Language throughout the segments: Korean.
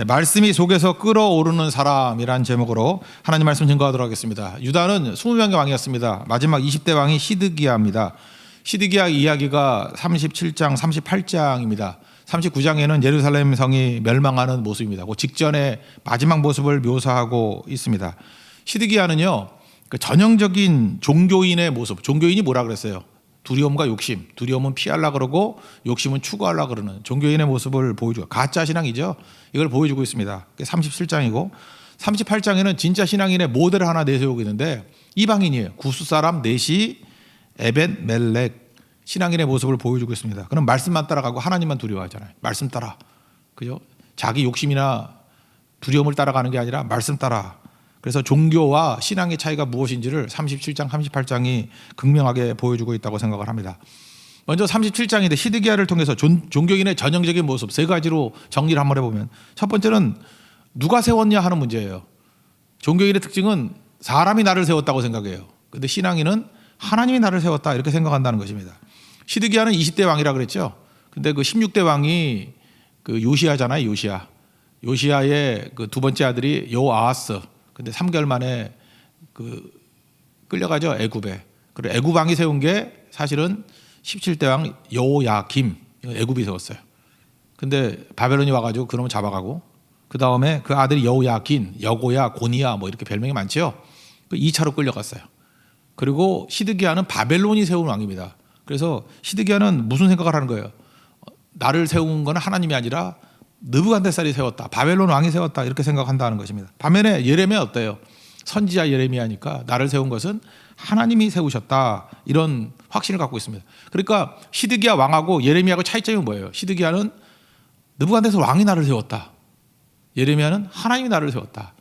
말씀이 속에서 끓어오르는 사람이란 제목으로 하나님 말씀 증거하도록 하겠습니다. 유다는 20명의 왕이었습니다. 마지막 20대 왕이 시드기야입니다. 시드기야 이야기가 37장, 38장입니다. 39장에는 예루살렘 성이 멸망하는 모습입니다. 그 직전의 마지막 모습을 묘사하고 있습니다. 시드기야는요, 그 전형적인 종교인의 모습, 종교인이 뭐라 그랬어요? 두려움과 욕심, 두려움은 피하려고 그러고 욕심은 추구하려고 그러는 종교인의 모습을 보여주고, 가짜 신앙이죠. 이걸 보여주고 있습니다. 37장이고 38장에는 진짜 신앙인의 모델을 하나 내세우고 있는데 이방인이에요. 구스 사람 넷이 에벤 멜렉 신앙인의 모습을 보여주고 있습니다. 그럼 말씀만 따라가고 하나님만 두려워하잖아요. 말씀 따라, 그죠? 자기 욕심이나 두려움을 따라가는 게 아니라 말씀 따라. 그래서 종교와 신앙의 차이가 무엇인지를 37장, 38장이 극명하게 보여주고 있다고 생각을 합니다. 먼저 37장인데 시드기야를 통해서 종교인의 전형적인 모습 세 가지로 정리를 한번 해보면, 첫 번째는 누가 세웠냐 하는 문제예요. 종교인의 특징은 사람이 나를 세웠다고 생각해요. 그런데 신앙인은 하나님이 나를 세웠다 이렇게 생각한다는 것입니다. 시드기야는 20대 왕이라 그랬죠. 근데 그 16대 왕이 그 요시야잖아요. 요시야의 그 두 번째 아들이 요아하스. 근데 3개월 만에 그 끌려가죠, 애굽에. 그리고 애굽 왕이 세운 게 사실은 17대 왕 여호야김, 애굽이 세웠어요. 근데 바벨론이 와가지고 그놈을 잡아가고, 그 다음에 그 아들이 여호야긴, 여고야, 고니야 뭐 이렇게 별명이 많죠. 그 2차로 끌려갔어요. 그리고 시드기야는 바벨론이 세운 왕입니다. 그래서 시드기야는 무슨 생각을 하는 거예요? 나를 세운 건 하나님이 아니라 느부갓네살이 세웠다, 바벨론 왕이 세웠다 이렇게 생각한다는 것입니다. 반면에 예레미야 어때요? 선지자 예레미야니까 나를 세운 것은 하나님이 세우셨다 이런 확신을 갖고 있습니다. 그러니까 시드기야 왕하고 예레미야하고 차이점이 뭐예요? 시드기야는 느부갓네살 왕이 나를 세웠다, 예레미야는 하나님이 나를 세웠다.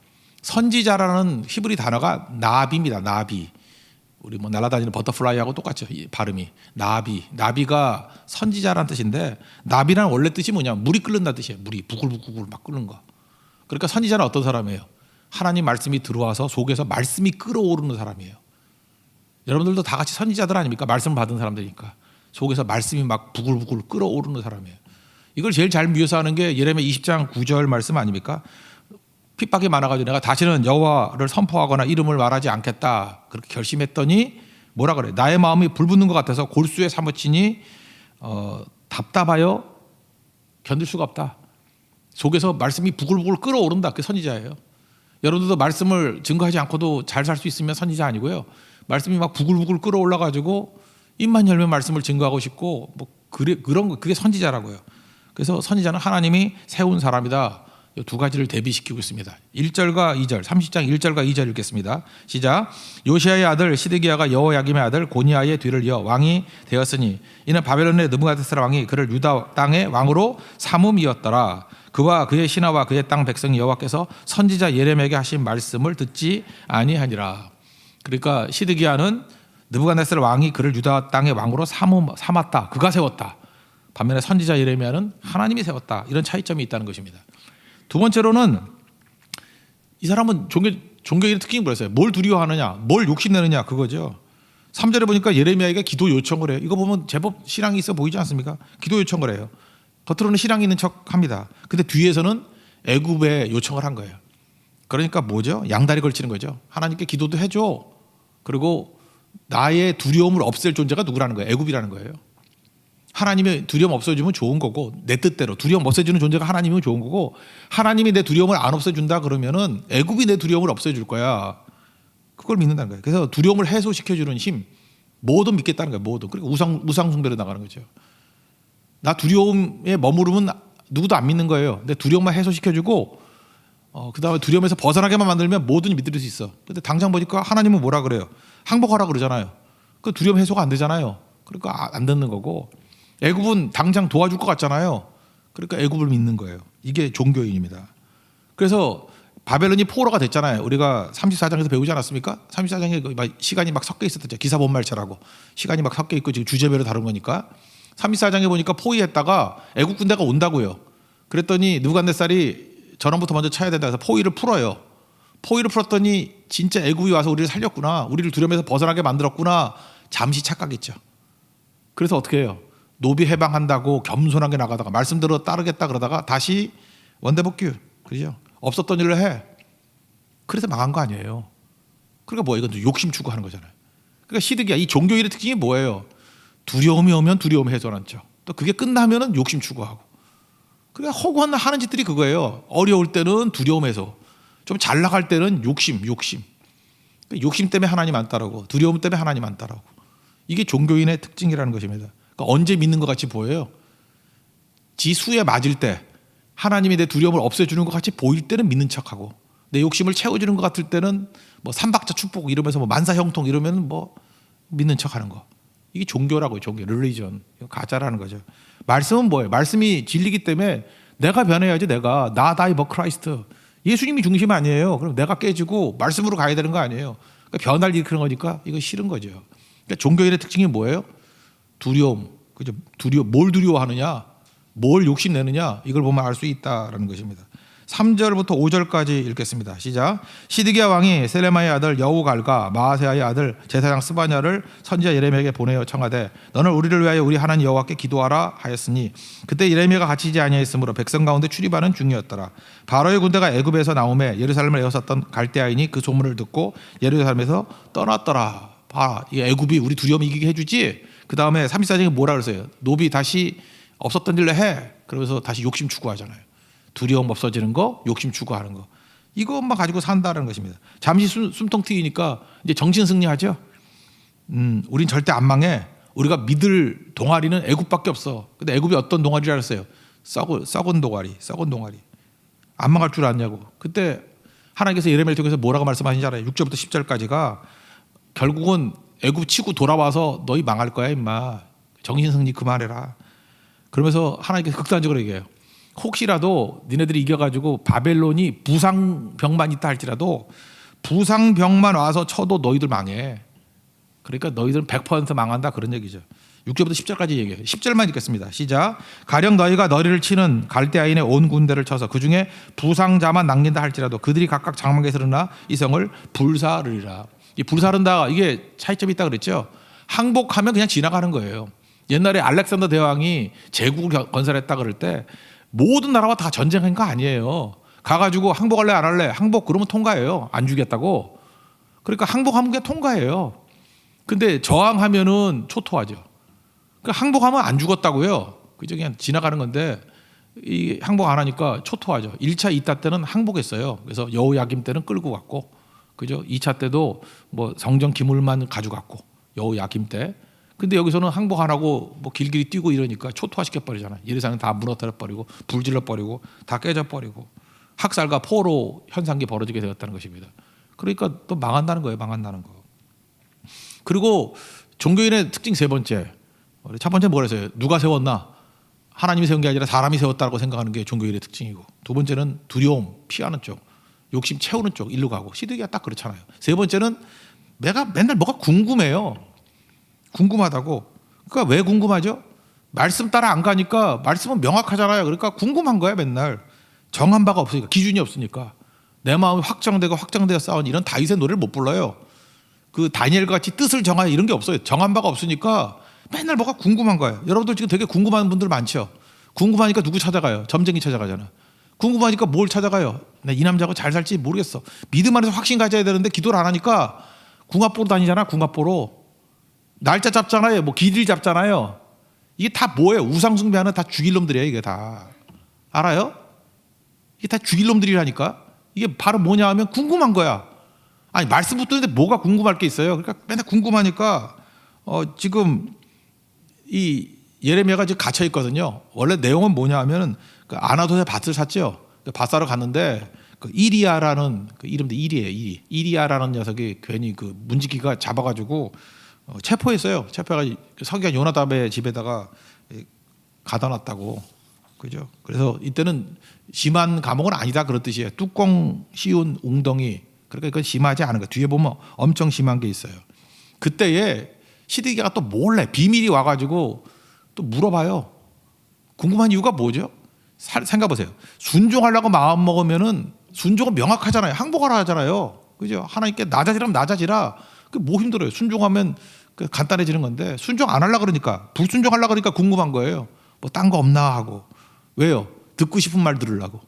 선지자라는 히브리 단어가 나비입니다. 나비. 우리 뭐 날아다니는 버터플라이하고 똑같죠. 이 발음이 나비. 나비가 선지자라는 뜻인데, 나비라는 원래 뜻이 뭐냐? 물이 끓는다는 뜻이에요. 물이 부글부글 막 끓는 거. 그러니까 선지자는 어떤 사람이에요? 하나님 말씀이 들어와서 속에서 말씀이 끓어오르는 사람이에요. 여러분들도 다 같이 선지자들 아닙니까? 말씀을 받은 사람들이니까 속에서 말씀이 막 부글부글 끓어오르는 사람이에요. 이걸 제일 잘 묘사하는 게 예레미야 20장 9절 말씀 아닙니까? 핍박이 많아가지고 내가 다시는 여호와를 선포하거나 이름을 말하지 않겠다 그렇게 결심했더니 뭐라 그래? 나의 마음이 불붙는 것 같아서 골수에 사무치니 답답하여 견딜 수가 없다. 속에서 말씀이 부글부글 끓어오른다. 그게 선지자예요. 여러분들도 말씀을 증거하지 않고도 잘 살 수 있으면 선지자 아니고요. 말씀이 막 부글부글 끓어올라가지고 입만 열면 말씀을 증거하고 싶고 뭐 그런 거, 그게 선지자라고요. 그래서 선지자는 하나님이 세운 사람이다. 이 두 가지를 대비시키고 있습니다. 1절과 2절, 30장 1절과 2절 읽겠습니다. 시작. 요시야의 아들 시드기야가 여호야김의 아들 고니야의 뒤를 이어 왕이 되었으니 이는 바벨론의 느부갓네살 왕이 그를 유다 땅의 왕으로 삼음이었더라. 그와 그의 신하와 그의 땅 백성이 여호와께서 선지자 예레미야에게 하신 말씀을 듣지 아니하니라. 그러니까 시드기야는 느부갓네살 왕이 그를 유다 땅의 왕으로 삼았다. 그가 세웠다. 반면에 선지자 예레미야는 하나님이 세웠다. 이런 차이점이 있다는 것입니다. 두 번째로는 이 사람은 종교인의 특징이 뭐였어요? 뭘 두려워하느냐, 뭘 욕심내느냐 그거죠. 3절에 보니까 예레미야에게 기도 요청을 해요. 이거 보면 제법 신앙이 있어 보이지 않습니까? 기도 요청을 해요. 겉으로는 신앙이 있는 척합니다. 근데 뒤에서는 애굽에 요청을 한 거예요. 그러니까 뭐죠? 양다리 걸치는 거죠. 하나님께 기도도 해줘. 그리고 나의 두려움을 없앨 존재가 누구라는 거예요? 애굽이라는 거예요. 하나님의 두려움 없애주면 좋은 거고, 내 뜻대로 두려움 없애주는 존재가 하나님이면 좋은 거고, 하나님이 내 두려움을 안 없애준다 그러면은 애굽이 내 두려움을 없애줄 거야. 그걸 믿는다는 거예요. 그래서 두려움을 해소시켜주는 힘, 뭐든 믿겠다는 거예요. 뭐든. 그리고 우상 숭배로 나가는 거죠. 나 두려움에 머무르면 누구도 안 믿는 거예요. 근데 두려움만 해소시켜주고 그 다음에 두려움에서 벗어나게만 만들면 뭐든 믿을 수 있어. 근데 당장 보니까 하나님은 뭐라 그래요? 항복하라 그러잖아요. 그 두려움 해소가 안 되잖아요. 그러니까 안 듣는 거고, 애굽은 당장 도와줄 것 같잖아요. 그러니까 애굽을 믿는 거예요. 이게 종교인입니다. 그래서 바벨론이 포로가 됐잖아요. 우리가 34장에서 배우지 않았습니까? 34장에 시간이 막 섞여 있었죠. 기사 본말처라고 시간이 막 섞여 있고 지금 주제별로 다룬 거니까. 34장에 보니까 포위했다가 애굽 군대가 온다고요. 그랬더니 느부갓네살이 전원부터 먼저 쳐야 된다 해서 포위를 풀어요. 포위를 풀었더니 진짜 애굽이 와서 우리를 살렸구나, 우리를 두려움에서 벗어나게 만들었구나, 잠시 착각했죠. 그래서 어떻게 해요? 노비 해방한다고 겸손하게 나가다가 말씀대로 따르겠다 그러다가 다시 원대복귀. 그죠? 없었던 일을 해. 그래서 망한 거 아니에요. 그러니까 뭐 이건 욕심 추구하는 거잖아요. 그러니까 시드기야 이 종교일의 특징이 뭐예요? 두려움이 오면 두려움 해소하는 척. 또 그게 끝나면은 욕심 추구하고. 그러니까 허구한 하는 짓들이 그거예요. 어려울 때는 두려움 해소. 좀 잘 나갈 때는 욕심. 욕심 때문에 하나님 안 따르고 두려움 때문에 하나님 안 따르고. 이게 종교인의 특징이라는 것입니다. 그러니까 언제 믿는 것 같이 보여요? 지 수에 맞을 때 하나님이 내 두려움을 없애주는 것 같이 보일 때는 믿는 척하고 내 욕심을 채워주는 것 같을 때는 뭐 삼박자 축복 이러면서 뭐 만사형통 이러면 뭐 믿는 척하는 거. 이게 종교라고요. 종교, 릴리전. 가짜라는 거죠. 말씀은 뭐예요? 말씀이 진리기 때문에 내가 변해야지. 내가 나 다이 버 크라이스트. 예수님이 중심 아니에요. 그럼 내가 깨지고 말씀으로 가야 되는 거 아니에요. 그러니까 변화를 일으키는 거니까 이거 싫은 거죠. 그러니까 종교인의 특징이 뭐예요? 두려움. 그죠? 뭘 두려워하느냐? 뭘 욕심내느냐? 이걸 보면 알 수 있다라는 것입니다. 3절부터 5절까지 읽겠습니다. 시작. 시드기야 왕이 셀레마의 아들 여우갈과 마아세아의 아들 제사장 스바냐를 선지자 예레미야에게 보내어 청하되 너는 우리를 위하여 우리 하나님 여호와께 기도하라 하였으니 그때 예레미야가 갇히지 아니하였으므로 백성 가운데 출입하는 중이었더라. 바로의 군대가 애굽에서 나오매 예루살렘을 에워쌌던 갈대아인이 그 소문을 듣고 예루살렘에서 떠났더라. 봐, 이 애굽이 우리 두려움 이기게 해주지. 그 다음에 34장에 뭐라 그랬어요? 노비 다시 없었던 일로 해. 그러면서 다시 욕심 추구하잖아요. 두려움 없어지는 거, 욕심 추구하는 거. 이것만 가지고 산다는 것입니다. 잠시 숨통 트이니까 이제 정신 승리하죠. 우린 절대 안 망해. 우리가 믿을 동아리는 애굽밖에 없어. 근데 애굽이 어떤 동아리라 했어요? 썩은 동아리. 안 망할 줄 아냐고. 그때 하나님께서 예레미야를 통해서 뭐라고 말씀하신지 알아요? 6절부터 10절까지가 결국은 애굽 치고 돌아와서 너희 망할 거야 임마. 정신 승리 그만해라. 그러면서 하나님께서 극단적으로 얘기해요. 혹시라도 니네들이 이겨가지고 바벨론이 부상병만 있다 할지라도 부상병만 와서 쳐도 너희들 망해. 그러니까 너희들은 100% 망한다 그런 얘기죠. 6절부터 10절까지 얘기해요. 10절만 읽겠습니다. 시작. 가령 너희가 너희를 치는 갈대아인의 온 군대를 쳐서 그중에 부상자만 남긴다 할지라도 그들이 각각 장막에서 일어나 이 성을 불사르리라. 이 불사른다 이게 차이점이 있다 그랬죠. 항복하면 그냥 지나가는 거예요. 옛날에 알렉산더 대왕이 제국을 건설했다 그럴 때 모든 나라와 다 전쟁한 거 아니에요. 가가지고 항복할래 안 할래? 항복 그러면 통과해요. 안 주겠다고. 그러니까 항복하면 그냥 통과해요. 근데 저항하면은 초토화죠. 그러니까 항복하면 안 죽었다고요. 그죠? 그냥 지나가는 건데 이 항복 안 하니까 초토화죠. 1차 2차 때는 항복했어요. 그래서 여호야김 때는 끌고 갔고, 그죠? 2차 때도 뭐 성전 기물만 가져갔고 여호야김 때. 근데 여기서는 항복 안 하고 뭐 길길이 뛰고 이러니까 초토화시켜 버리잖아요. 예루살렘 다 무너뜨려 버리고 불질러 버리고 다 깨져 버리고 학살과 포로 현상이 벌어지게 되었다는 것입니다. 그러니까 또 망한다는 거예요. 망한다는 거. 그리고 종교인의 특징 세 번째. 첫 번째 뭐라 했어요? 누가 세웠나? 하나님이 세운 게 아니라 사람이 세웠다고 생각하는 게 종교인의 특징이고, 두 번째는 두려움 피하는 쪽, 욕심 채우는 쪽 일로 가고. 시드기가 딱 그렇잖아요. 세 번째는 내가 맨날 뭐가 궁금해요. 궁금하다고. 그러니까 왜 궁금하죠? 말씀 따라 안 가니까. 말씀은 명확하잖아요. 그러니까 궁금한 거야. 맨날 정한 바가 없으니까, 기준이 없으니까. 내 마음이 확정되고 싸운 이런 다윗의 노래를 못 불러요. 그 다니엘 같이 뜻을 정하여 이런 게 없어요. 정한 바가 없으니까 맨날 뭐가 궁금한 거예요. 여러분들 지금 되게 궁금한 분들 많죠. 궁금하니까 누구 찾아가요? 점쟁이 찾아가잖아. 궁금하니까 뭘 찾아가요? 나 이 남자하고 잘 살지 모르겠어. 믿음 안에서 확신 가져야 되는데 기도를 안 하니까 궁합보로 다니잖아. 궁합보로. 날짜 잡잖아요. 뭐 기일 잡잖아요. 이게 다 뭐예요? 우상 숭배하는 다 죽일 놈들이에요. 이게 다. 알아요? 이게 다 죽일 놈들이라니까. 이게 바로 뭐냐 하면 궁금한 거야. 아니 말씀 붙드는데 뭐가 궁금할 게 있어요. 그러니까 맨날 궁금하니까 지금 이 예레미야가 지금 갇혀 있거든요. 원래 내용은 뭐냐 하면은 그 아나도의 밭을 샀죠. 밭 사러 갔는데 그 이리야라는 그 이름도 이리예요. 이리야라는 녀석이 괜히 그 문지기가 잡아가지고 체포했어요. 체포해가 서기관 요나답의 집에다가 가다 놨다고. 그죠? 그래서 이때는 심한 감옥은 아니다 그런 뜻이에요. 뚜껑 씌운 웅덩이. 그러니까 이건 심하지 않은 거. 뒤에 보면 엄청 심한 게 있어요. 그때에 시드기야가 또 몰래 비밀이 와가지고 또 물어봐요. 궁금한 이유가 뭐죠? 생각해 보세요. 순종하려고 마음 먹으면은 순종은 명확하잖아요. 항복하라 하잖아요. 그죠? 하나님께 낮아지라면 낮아지라. 그 뭐 힘들어요. 순종하면 간단해지는 건데 순종 안 하려고 그러니까, 불순종하려고 그러니까 궁금한 거예요. 뭐 딴 거 없나 하고. 왜요? 듣고 싶은 말 들으려고.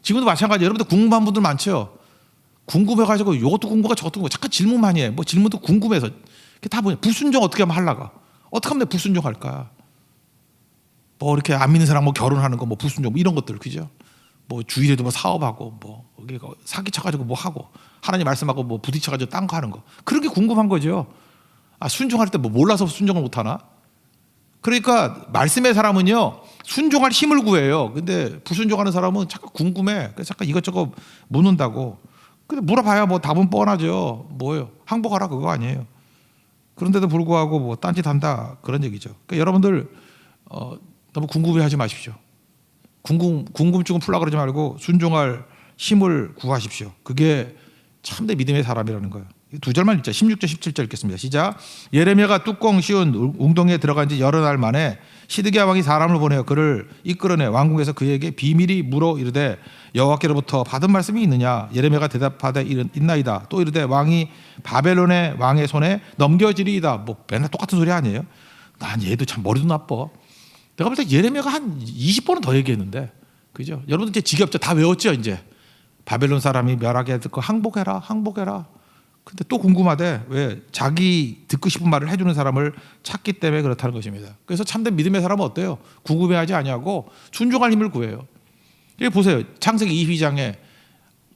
지금도 마찬가지. 여러분들 궁금한 분들 많죠. 궁금해가지고 이것도 궁금하고 저것도 궁금하고 잠깐 질문 많이 해. 뭐 질문도 궁금해서 다 뭐냐. 불순종 어떻게 하면 하려가? 어떻게 하면 내 불순종할까? 뭐 이렇게 안 믿는 사람 뭐 결혼하는 거 뭐 불순종 뭐 이런 것들 그죠? 뭐 주일에도 뭐 사업하고 뭐 사기 쳐가지고 뭐 하고 하나님 말씀하고 뭐 부딪혀가지고 딴 거 하는 거 그런 게 궁금한 거죠. 아 순종할 때 뭐 몰라서 순종을 못 하나? 그러니까 말씀의 사람은요 순종할 힘을 구해요. 근데 불순종하는 사람은 자꾸 궁금해. 그래서 잠깐 이것저것 묻는다고. 근데 물어봐야 뭐 답은 뻔하죠. 뭐예요? 항복하라 그거 아니에요. 그런데도 불구하고 뭐 딴짓 한다 그런 얘기죠. 그러니까 여러분들 너무 궁금해하지 마십시오. 궁금증은 풀라 그러지 말고 순종할 힘을 구하십시오. 그게 참된 믿음의 사람이라는 거예요. 두 절만 읽자. 16절 17절 읽겠습니다. 시작. 예레미야가 뚜껑 씌운 웅덩이에 들어간 지 여러 날 만에 시드기야 왕이 사람을 보내어 그를 이끌어내 왕궁에서 그에게 비밀이 물어 이르되 여호와께로부터 받은 말씀이 있느냐. 예레미야가 대답하되 있나이다. 또 이르되 왕이 바벨론의 왕의 손에 넘겨지리이다. 뭐 맨날 똑같은 소리 아니에요? 난 얘도 참 머리도 나빠. 내가 볼 때 예레미야가 한 20번은 더 얘기했는데, 그죠? 여러분들 이제 지겹죠? 다 외웠죠, 이제. 바벨론 사람이 멸하게 듣고 항복해라, 항복해라. 근데 또 궁금하대. 왜? 자기 듣고 싶은 말을 해주는 사람을 찾기 때문에 그렇다는 것입니다. 그래서 참된 믿음의 사람은 어때요? 궁금해하지 아니하고 순종할 힘을 구해요. 여기 보세요. 창세기 22장에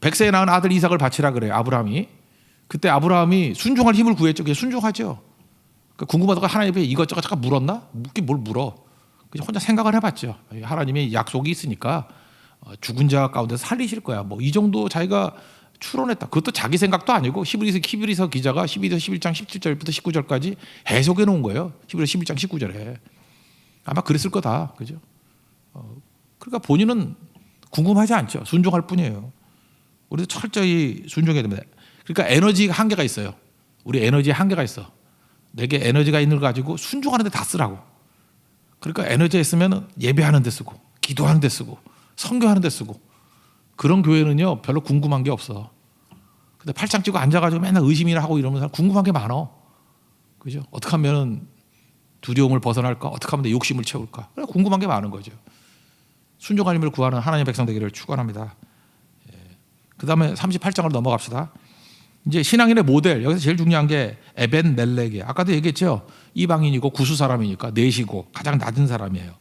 100세에 낳은 아들 이삭을 바치라 그래요. 아브라함이. 그때 아브라함이 순종할 힘을 구했죠. 그게 순종하죠. 그러니까 궁금하다가 하나님께 이것저것 잠깐 물었나? 묻긴 뭘 물어. 혼자 생각을 해봤죠. 하나님의 약속이 있으니까 죽은 자 가운데서 살리실 거야. 뭐 이 정도 자기가 추론했다. 그것도 자기 생각도 아니고 히브리서 기자가 11장 17절부터 19절까지 해석해 놓은 거예요. 히브리서 11장 19절에. 아마 그랬을 거다. 그죠? 그러니까 본인은 궁금하지 않죠. 순종할 뿐이에요. 우리도 철저히 순종해야 됩니다. 그러니까 에너지 한계가 있어요. 우리 에너지에 한계가 있어. 내게 에너지가 있는 걸 가지고 순종하는 데 다 쓰라고. 그러니까 에너지가 있으면 예배하는 데 쓰고 기도하는 데 쓰고 선교하는 데 쓰고 그런 교회는요 별로 궁금한 게 없어. 근데 팔짱 끼고 앉아가지고 맨날 의심이나 하고 이러면 사람 궁금한 게 많어. 그죠? 어떻게 하면 두려움을 벗어날까? 어떻게 하면 내 욕심을 채울까? 궁금한 게 많은 거죠. 순종할 힘을 구하는 하나님의 백성 되기를 축원합니다. 그 다음에 38장으로 넘어갑시다. 이제 신앙인의 모델, 여기서 제일 중요한 게 에벤멜렉이에요. 아까도 얘기했죠. 이방인이고 구수 사람이니까 내시고 가장 낮은 사람이에요.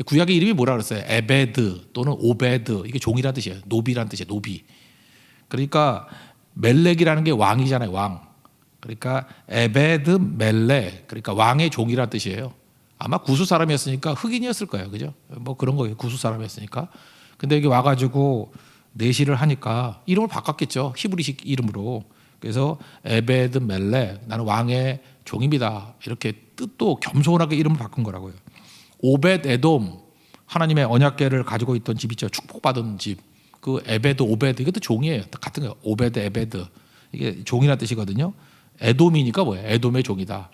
구약의 이름이 뭐라 그랬어요? 에베드 또는 오베드. 이게 종이란 뜻이에요. 노비란 뜻이에요. 노비. 그러니까 멜렉이라는 게 왕이잖아요. 왕. 그러니까 에베드 멜렉. 그러니까 왕의 종이란 뜻이에요. 아마 구수 사람이었으니까 흑인이었을 거예요. 그죠? 뭐 그런 거예요. 구수 사람이었으니까. 근데 여기 와가지고 내시를 하니까 이름을 바꿨겠죠. 히브리식 이름으로. 그래서 에베드 멜렉, 나는 왕의 종입니다. 이렇게 뜻도 겸손하게 이름을 바꾼 거라고요. 오벳 에돔, 하나님의 언약궤를 가지고 있던 집 있죠. 축복받은 집. 그 에베드 오베드 이것도 종이에요. 같은 거예요. 오베드 에베드 이게 종이라는 뜻이거든요. 에돔이니까 뭐예요? 에돔의 종이다.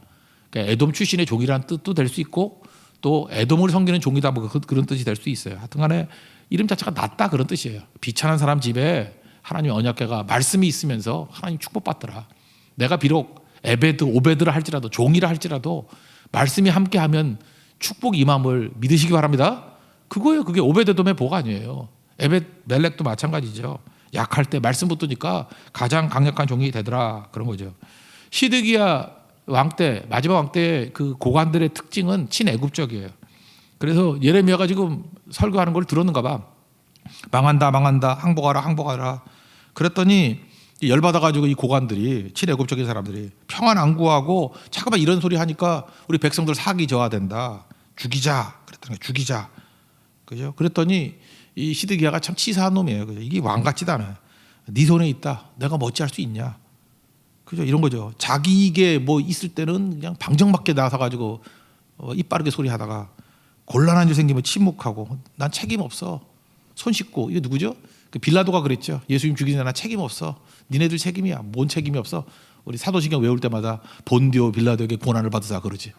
그러니까 에돔 출신의 종이라는 뜻도 될 수 있고 또 에돔을 섬기는 종이다 뭐 그런 뜻이 될 수 있어요. 하여튼간에 이름 자체가 낫다 그런 뜻이에요. 비천한 사람 집에 하나님 언약궤가 말씀이 있으면서 하나님 축복받더라. 내가 비록 에베드 오베드라 할지라도 종이라 할지라도 말씀이 함께하면 축복 임함을 믿으시기 바랍니다. 그거예요. 그게 오베드돔의 복 아니에요. 에벳 멜렉도 마찬가지죠. 약할 때 말씀 붙으니까 가장 강력한 종이 되더라 그런 거죠. 시드기야 왕 때 마지막 왕 때 그 고관들의 특징은 친애국적이에요. 그래서 예레미야가 지금 설교하는 걸 들었는가 봐. 망한다 망한다 항복하라 항복하라. 그랬더니 열받아가지고 이 고관들이 친애국적인 사람들이 평안 안 구하고 잠깐만 이런 소리 하니까 우리 백성들 사기 저하된다. 죽이자 그랬더니 죽이자. 그죠? 그랬더니 이 시드기야가 참 치사한 놈이에요. 그죠? 이게 왕 같지도 않아요. 네 손에 있다. 내가 뭐 어찌할 수 있냐. 그죠? 이런 거죠. 자기에게 뭐 있을 때는 그냥 방정맞게 나서 가지고 입 빠르게 소리하다가 곤란한 일 생기면 침묵하고 난 책임 없어. 손 씻고. 이게 누구죠? 그 빌라도가 그랬죠. 예수님 죽이는 나 책임 없어. 니네들 책임이야. 뭔 책임이 없어. 우리 사도신경 외울 때마다 본디오 빌라도에게 고난을 받으사 그러지.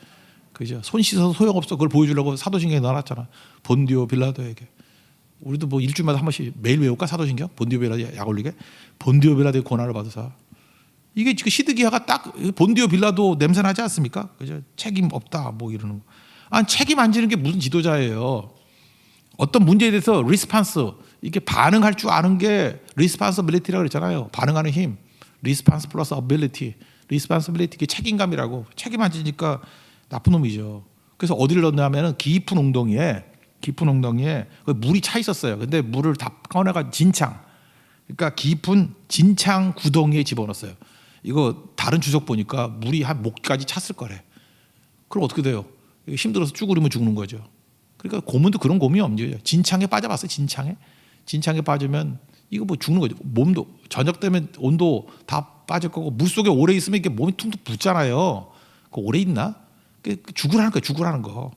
그죠? 손 씻어서 소용없어. 그걸 보여주려고 사도신경에 넣어놨잖아. 본디오 빌라도에게. 우리도 뭐 일주일마다 한 번씩 매일 외울까 사도신경? 본디오 빌라도 약 올리게. 본디오 빌라도의 고난을 받으사. 이게 지금 시드기야가 딱 본디오 빌라도 냄새 나지 않습니까? 그죠? 책임 없다 뭐 이러는 거. 아니 책임 안 지는 게 무슨 지도자예요? 어떤 문제에 대해서 리스판스 이게 반응할 줄 아는 게 responsibility라고 그랬잖아요. 반응하는 힘. response plus ability. responsibility 이게 책임감이라고. 책임 안 지니까 나쁜 놈이죠. 그래서 어디를 넣냐면은 깊은 웅덩이에 물이 차 있었어요. 근데 물을 다 꺼내가 진창. 그러니까 깊은 진창 구덩이에 집어넣었어요. 이거 다른 주석 보니까 물이 한 목까지 찼을 거래. 그럼 어떻게 돼요? 힘들어서 쭈그리면 죽는 거죠. 그러니까 고문도 그런 고민이 없죠. 진창에 빠져봤어요. 진창에 빠지면 이거 뭐 죽는 거죠. 몸도 저녁 되면 온도 다 빠질 거고 물 속에 오래 있으면 이게 몸이 퉁퉁 붓잖아요. 그 오래 있나? 죽으라는 거예요. 죽으라는 거.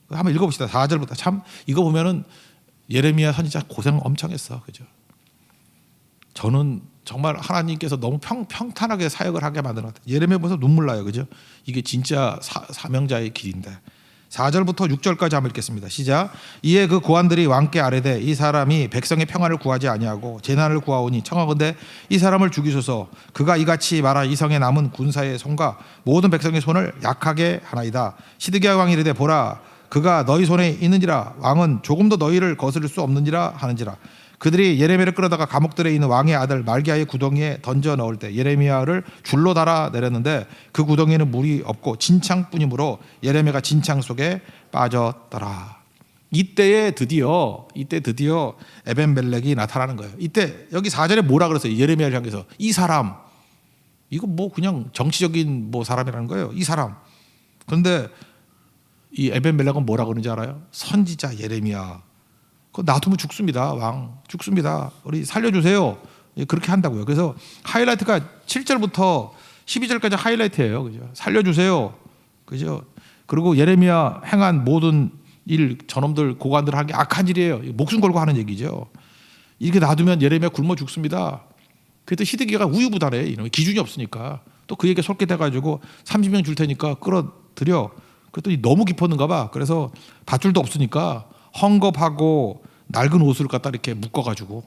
한번 읽어봅시다. 4절부터 참 이거 보면은 예레미야 선지자 고생 엄청 했어. 그죠? 저는 정말 하나님께서 너무 평탄하게 사역을 하게 만드는 것 같아요. 예레미야 보면서 눈물 나요. 그죠? 이게 진짜 사명자의 길인데. 4절부터 6절까지 한번 읽겠습니다. 시작. 이에 그 고관들이 왕께 아뢰되 이 사람이 백성의 평안을 구하지 아니하고 재난을 구하오니 청하건대 이 사람을 죽이소서. 그가 이같이 말하 이 성에 남은 군사의 손과 모든 백성의 손을 약하게 하나이다. 시드기야 왕이 이르되 보라 그가 너희 손에 있느니라. 왕은 조금도 너희를 거스를 수 없느니라 하는지라. 그들이 예레미야를 끌어다가 감옥들에 있는 왕의 아들 말기야의 구덩이에 던져 넣을 때 예레미야를 줄로 달아 내렸는데 그 구덩이에는 물이 없고 진창뿐이므로 예레미야가 진창 속에 빠졌더라. 이때 드디어 에벤멜렉이 나타나는 거예요. 이때 여기 4절에 뭐라 그랬어요? 예레미야를 향해서 이 사람 이거 뭐 그냥 정치적인 뭐 사람이라는 거예요. 이 사람. 그런데 이 에벤멜렉은 뭐라 그러는지 알아요? 선지자 예레미야. 그 놔두면 죽습니다. 왕 죽습니다. 우리 살려주세요. 그렇게 한다고요. 그래서 하이라이트가 7절부터 12절까지 하이라이트예요. 그죠? 살려주세요. 그죠? 그리고 예레미야 행한 모든 일 저놈들 고관들 한 게 악한 일이에요. 목숨 걸고 하는 얘기죠. 이렇게 놔두면 예레미야 굶어 죽습니다. 그래도 시드기야가 우유부단해. 이런 기준이 없으니까 또 그 얘기가 솔깃해가지고 30명 줄 테니까 끌어들여. 그랬더니 너무 깊었는가 봐. 그래서 밧줄도 없으니까 헝겊하고 낡은 옷을 갖다 이렇게 묶어가지고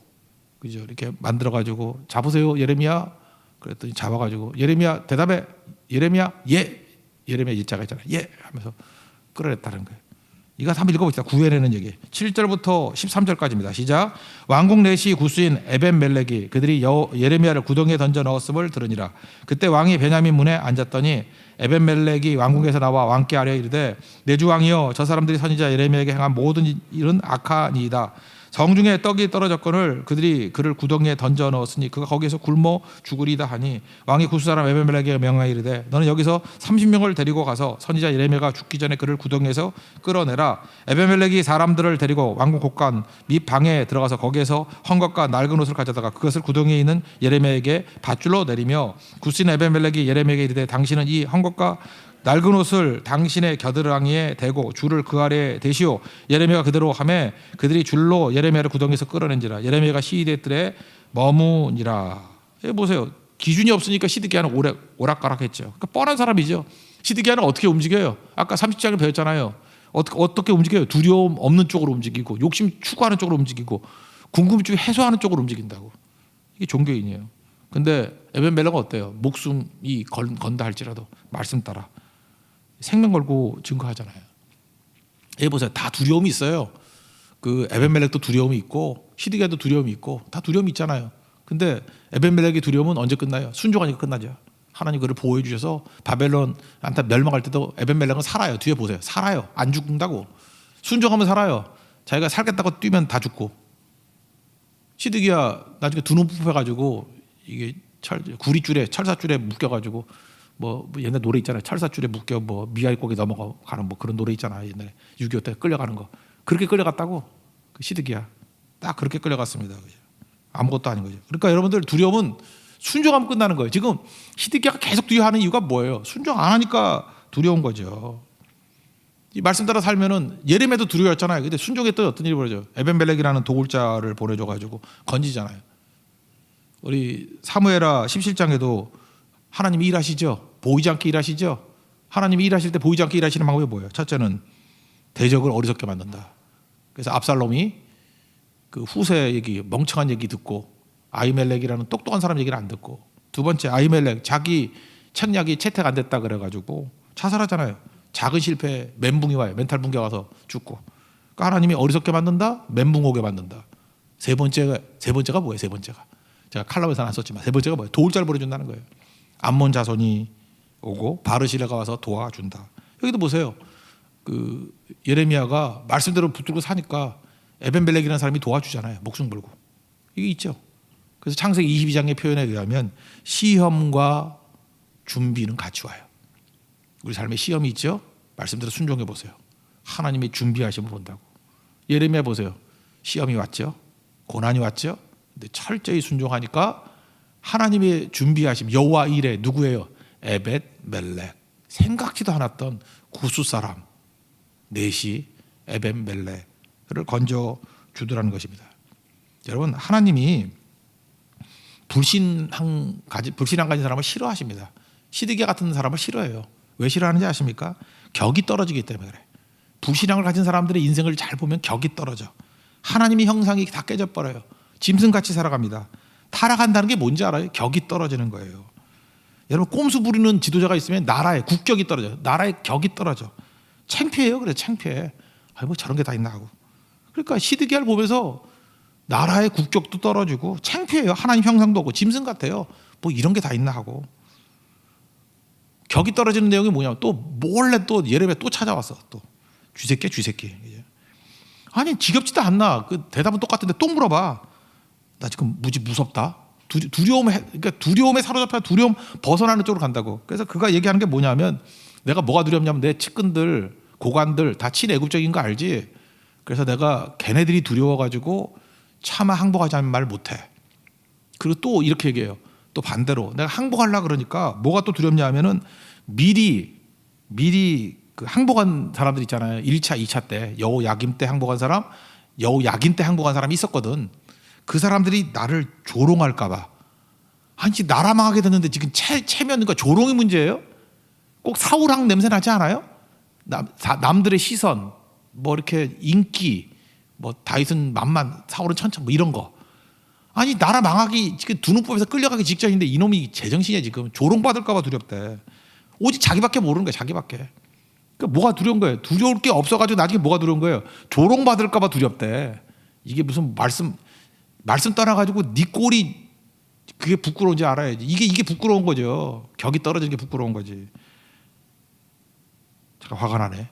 그죠 이렇게 만들어가지고 잡으세요 예레미야. 그랬더니 잡아가지고 예레미야 대답해. 예레미야 예. 예레미야 예자가 있잖아요. 예 하면서 끌어냈다는 거예요. 이거 한번 읽어봅시다. 구해내는 얘기. 7절부터 13절까지입니다. 시작. 왕궁 내시 구스인 에벤멜렉이 그들이 예레미야를 구덩이에 던져 넣었음을 들으니라. 그때 왕이 베냐민 문에 앉았더니 에벤멜렉이 왕궁에서 나와 왕께 아뢰 이르되 내 주 왕이여 저 사람들이 선지자 예레미야에게 행한 모든 일은 악하니이다. 성중에 떡이 떨어졌거늘 그들이 그를 구덩이에 던져 넣었으니 그가 거기에서 굶어 죽으리다 하니 왕이 구스 사람 에벤멜렉에게 명하여 이르되 너는 여기서 30명을 데리고 가서 선지자 예레미야가 죽기 전에 그를 구덩이에서 끌어내라. 에벤멜렉이 사람들을 데리고 왕궁 곳간 및 방에 들어가서 거기에서 헝겊과 낡은 옷을 가져다가 그것을 구덩이에 있는 예레미야에게 밧줄로 내리며 구스인 에벤멜렉이 예레미야에게 이르되 당신은 이 헝겊과 낡은 옷을 당신의 겨드랑이에 대고 줄을 그 아래에 대시오. 예레미야가 그대로 하매 그들이 줄로 예레미야를 구덩이에서 끌어낸지라. 예레미야가 시위대 뜰에 머무니라. 보세요. 기준이 없으니까 시드기야는 오락가락했죠. 그러니까 뻔한 사람이죠. 시드기야는 어떻게 움직여요? 아까 30장에 배웠잖아요. 어떻게 움직여요? 두려움 없는 쪽으로 움직이고 욕심 추구하는 쪽으로 움직이고 궁금증 해소하는 쪽으로 움직인다고. 이게 종교인이에요. 근데 에벤멜렉은 어때요? 목숨이 건다 할지라도 말씀 따라 생명 걸고 증거하잖아요. 예, 보세요. 다 두려움이 있어요. 그 에벤멜렉도 두려움이 있고 시드기야도 두려움이 있고 다 두려움이 있잖아요. 근데 에벤멜렉의 두려움은 언제 끝나요? 순종하니까 끝나죠. 하나님 그를 보호해 주셔서 바벨론한테 멸망할 때도 에벤멜렉은 살아요. 뒤에 보세요. 살아요. 안 죽는다고. 순종하면 살아요. 자기가 살겠다고 뛰면 다 죽고. 시드기야 나중에 두 눈 뽑혀가지고 이게 구리줄에 철사줄에 묶여가지고 뭐 옛날 노래 있잖아요. 철사줄에 묶여 뭐 미아이곡에 넘어가는 뭐 그런 노래 있잖아요. 옛날에 6.25 때 끌려가는 거. 그렇게 끌려갔다고. 그 시드기야 딱 그렇게 끌려갔습니다. 아무것도 아닌 거죠. 그러니까 여러분들 두려움은 순종하면 끝나는 거예요. 지금 시드기야가 계속 두려워하는 이유가 뭐예요? 순종 안 하니까 두려운 거죠. 이 말씀 따라 살면은 예레미야도 두려워했잖아요. 근데 순종했더니 어떤 일이 벌어져요? 에벤멜렉이라는 도굴자를 보내줘가지고 건지잖아요. 우리 사무엘하 17장에도 하나님이 일하시죠. 보이지 않게 일하시죠. 하나님이 일하실 때 보이지 않게 일하시는 방법이 뭐예요? 첫째는 대적을 어리석게 만든다. 그래서 압살롬이 그 후세 얘기, 멍청한 얘기 듣고 아히멜렉이라는 똑똑한 사람 얘기를 안 듣고, 두 번째 아히멜렉 자기 책략이 채택 안 됐다 그래가지고 자살하잖아요. 작은 실패, 멘붕이 와요. 멘탈 붕괴 와서 죽고. 그러니까 하나님이 어리석게 만든다, 멘붕 오게 만든다. 세 번째가 뭐예요? 세 번째가 제가 칼럼에서 안 썼지만 세 번째가 뭐예요? 도울자를 보내준다는 거예요. 암몬 자손이 오고 바르실레가 와서 도와준다. 여기도 보세요. 그 예레미야가 말씀대로 붙들고 사니까 에벤멜렉이라는 사람이 도와주잖아요. 목숨 걸고. 이게 있죠. 그래서 창세기 22장의 표현에 의하면 시험과 준비는 같이 와요. 우리 삶에 시험이 있죠. 말씀대로 순종해 보세요. 하나님의 준비하심을 본다고. 예레미야 보세요. 시험이 왔죠. 고난이 왔죠. 근데 철저히 순종하니까 하나님의 준비하심 여호와 이레 누구예요? 에벳멜렉. 생각지도 않았던 구스 사람 넷이 에벳멜렉을 건져 주더라는 것입니다. 여러분 하나님이 불신한 가진 사람을 싫어하십니다. 시드기야 같은 사람을 싫어해요. 왜 싫어하는지 아십니까? 격이 떨어지기 때문에 그래. 불신앙을 가진 사람들의 인생을 잘 보면 격이 떨어져. 하나님의 형상이 다 깨져버려요. 짐승같이 살아갑니다. 타락한다는 게 뭔지 알아요? 격이 떨어지는 거예요. 여러분 꼼수 부리는 지도자가 있으면 나라의 국격이 떨어져요. 나라의 격이 떨어져. 창피해요. 그래 창피해. 뭐 저런 게 다 있나 하고. 그러니까 시드기야를 보면서 나라의 국격도 떨어지고 창피해요. 하나님 형상도 없고 짐승 같아요. 뭐 이런 게 다 있나 하고. 격이 떨어지는 내용이 뭐냐면 또 몰래 또 예레미야 또 찾아왔어. 또 쥐새끼. 아니 지겹지도 않나. 그 대답은 똑같은데 또 물어봐. 나 지금 무지 무섭다. 두려움에 사로잡혀 두려움 벗어나는 쪽으로 간다고. 그래서 그가 얘기하는 게 뭐냐면 내가 뭐가 두렵냐면 내 측근들 고관들 다 친애국적인 거 알지. 그래서 내가 걔네들이 두려워가지고 차마 항복하지 않으면 말 못해. 그리고 또 이렇게 얘기해요. 또 반대로 내가 항복하려고 그러니까 뭐가 또 두렵냐 하면은 미리 그 항복한 사람들 있잖아요. 1차, 2차 때 여호야김 때 항복한 사람, 여호야긴 때 항복한 사람이 있었거든. 그 사람들이 나를 조롱할까 봐. 아니 나라 망하게 됐는데 지금 체면 그러니까 조롱이 문제예요? 꼭 사울왕 냄새 나지 않아요? 남들의 시선, 뭐 이렇게 인기, 뭐 다윗은 만만, 사울은 천천, 뭐 이런 거. 아니 나라 망하기 지금 두 눈법에서 끌려가기 직전인데 이놈이 제정신이야 지금. 조롱받을까 봐 두렵대. 오직 자기밖에 모르는 거야. 자기밖에. 그러니까 뭐가 두려운 거예요? 두려울 게 없어가지고 나중에 뭐가 두려운 거예요? 조롱받을까 봐 두렵대. 이게 무슨 말씀 떠나가지고 네 꼴이 그게 부끄러운지 알아야지. 이게 부끄러운 거죠. 격이 떨어지는 게 부끄러운 거지. 잠깐 화가 나네.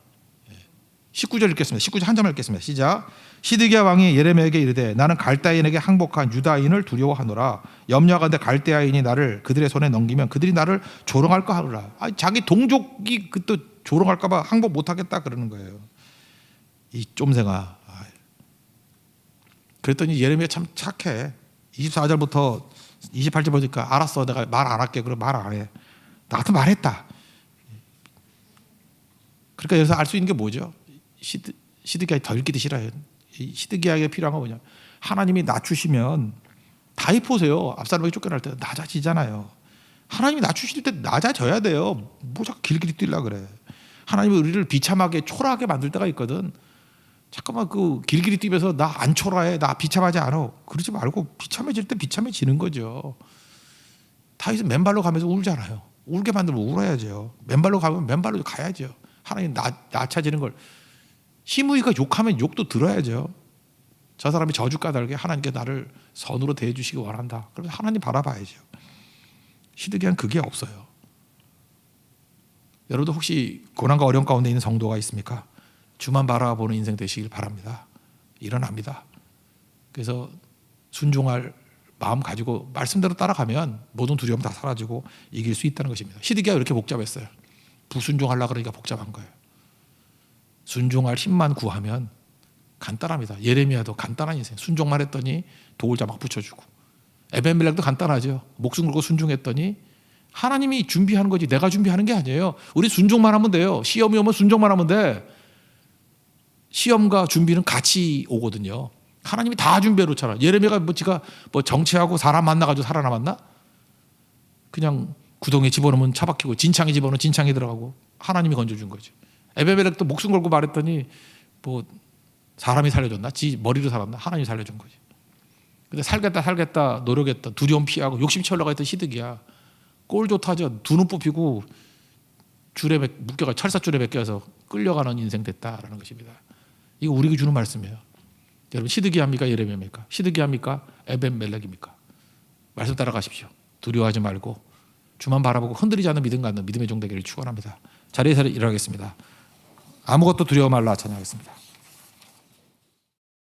19절 읽겠습니다. 19절 한 점을 읽겠습니다. 시작. 시드기야 왕이 예레미야에게 이르되 나는 갈대아인에게 항복한 유다인을 두려워하노라. 염려하건대 갈대아인이 나를 그들의 손에 넘기면 그들이 나를 조롱할까 하노라. 아니, 자기 동족이 또 조롱할까 봐 항복 못하겠다 그러는 거예요. 이 쫌생아. 그랬더니 예레미야 참 착해. 24절부터 28절 보니까 알았어. 내가 말 안 할게. 그럼 말 안 해. 나 같은 말했다. 그러니까 여기서 알 수 있는 게 뭐죠? 시드기야 더 읽기도 싫어요. 시드기야에게 필요한 건 뭐냐? 하나님이 낮추시면 다윗 보세요. 압살롬이 쫓겨날 때 낮아지잖아요. 하나님이 낮추실 때 낮아져야 돼요. 뭐 자꾸 길길이 뛰려 그래. 하나님이 우리를 비참하게 초라하게 만들 때가 있거든. 잠깐만 그 길길이 뛰면서 나 안 초라해, 나 비참하지 않아. 그러지 말고 비참해질 때 비참해지는 거죠. 다윗은 맨발로 가면서 울잖아요. 울게 만들면 울어야죠. 맨발로 가면 맨발로 가야죠. 하나님 낮아지는 걸 시므이가 욕하면 욕도 들어야죠. 저 사람이 저주 까닭에 하나님께 나를 선으로 대해주시기 원한다. 그러면 하나님 바라봐야죠. 시드기야는 그게 없어요. 여러분도 혹시 고난과 어려움 가운데 있는 성도가 있습니까? 주만 바라보는 인생 되시길 바랍니다. 일어납니다. 그래서 순종할 마음 가지고 말씀대로 따라가면 모든 두려움 다 사라지고 이길 수 있다는 것입니다. 시드기야가 이렇게 복잡했어요. 불순종하려고 그러니까 복잡한 거예요. 순종할 힘만 구하면 간단합니다. 예레미야도 간단한 인생. 순종만 했더니 도울자 막 붙여주고. 에벤멜렉도 간단하죠. 목숨 걸고 순종했더니 하나님이 준비하는 거지 내가 준비하는 게 아니에요. 우리 순종만 하면 돼요. 시험이 오면 순종만 하면 돼. 시험과 준비는 같이 오거든요. 하나님이 다 준비해 놓잖아. 예레미야가 지가 정치하고 사람 만나가지고 살아남았나? 그냥 구덩이에 집어넣으면 차 박히고 진창에 집어넣으면 진창에 들어가고 하나님이 건져준 거지. 에베멜렉도 목숨 걸고 말했더니 사람이 살려줬나? 지 머리로 살았나? 하나님이 살려준 거지. 근데 살겠다 노력했다 두려움 피하고 욕심치 올라가 있던 시드기야 꼴 좋다죠. 두 눈 뽑히고 줄에 묶여가 철사줄에 묶여서 끌려가는 인생 됐다라는 것입니다. 이거 우리에게 주는 말씀이에요. 여러분 시드기야입니까? 예레미야입니까? 시드기야입니까? 에벤멜렉입니까? 말씀 따라가십시오. 두려워하지 말고 주만 바라보고 흔들리지 않는 믿음 갖는 믿음의 종 되기를 축원합니다. 자리에서 일어나겠습니다. 아무것도 두려워 말라 찬양하겠습니다.